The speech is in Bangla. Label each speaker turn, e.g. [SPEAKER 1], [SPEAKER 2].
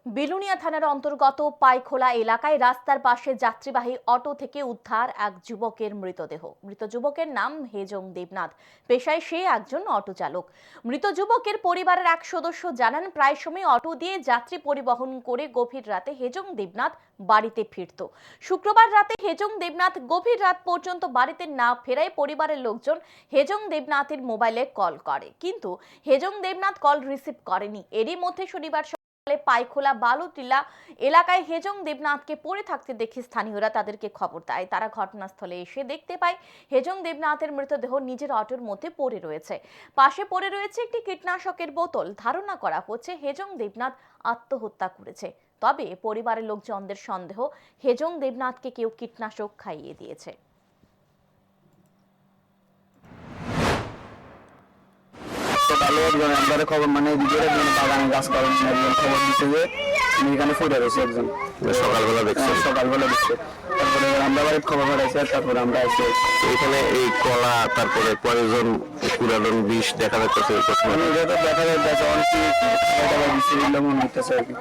[SPEAKER 1] বিলুনিয়া থানার অন্তর্গত পাইখোলা এলাকায় রাস্তার পাশে যাত্রীবাহী অটো থেকে উদ্ধার এক যুবকের মৃতদেহ। মৃত যুবকের নাম হেজং দেবনাথ, পেশায় সে একজন অটো চালক। মৃত যুবকের পরিবারের এক সদস্য জানান, প্রায় সময় অটো দিয়ে যাত্রী পরিবহন করে গভীর রাতে হেজং দেবনাথ বাড়িতে ফিরত। শুক্রবার রাতে হেজং দেবনাথ গভীর রাত পর্যন্ত বাড়িতে না ফেরায় পরিবারের লোকজন হেজং দেবনাথের মোবাইলে কল করে, কিন্তু হেজং দেবনাথ কল রিসিভ করেনি। এরই মধ্যে শনিবার পাইখোলা বালুটিলা এলাকায় হেজং দেবনাথকে পড়ে থাকতে দেখে স্থানীয়রা তাদেরকে খবর দেয়। তারা ঘটনাস্থলে এসে দেখতে পায় হেজং দেবনাথের মৃতদেহ নিজের অটোর মধ্যে পড়ে রয়েছে। পাশে পড়ে রয়েছে একটি কীটনাশকের বোতল। ধারণা করা হচ্ছে হেজং দেবনাথ আত্মহত্যা করেছে। তবে পরিবারের লোকজনদের সন্দেহ, হেজং দেবনাথকে কেউ কীটনাশক খাইয়ে দিয়েছে।
[SPEAKER 2] খবর মানে বাগানে গাছ করেন খবর দিচ্ছে যে এখানে ফুটে রয়েছে একজন, সকালবেলা দেখছে। তারপরে আমরা বাড়ির খবর পাঠাইছি, তারপরে আমরা এসে
[SPEAKER 3] এখানে এই কলা, তারপরে কয়েকজন পুরাতন বিষ দেখা যাচ্ছে।
[SPEAKER 2] দেখা যাচ্ছে অনেক মনে হইতেছে আর কি।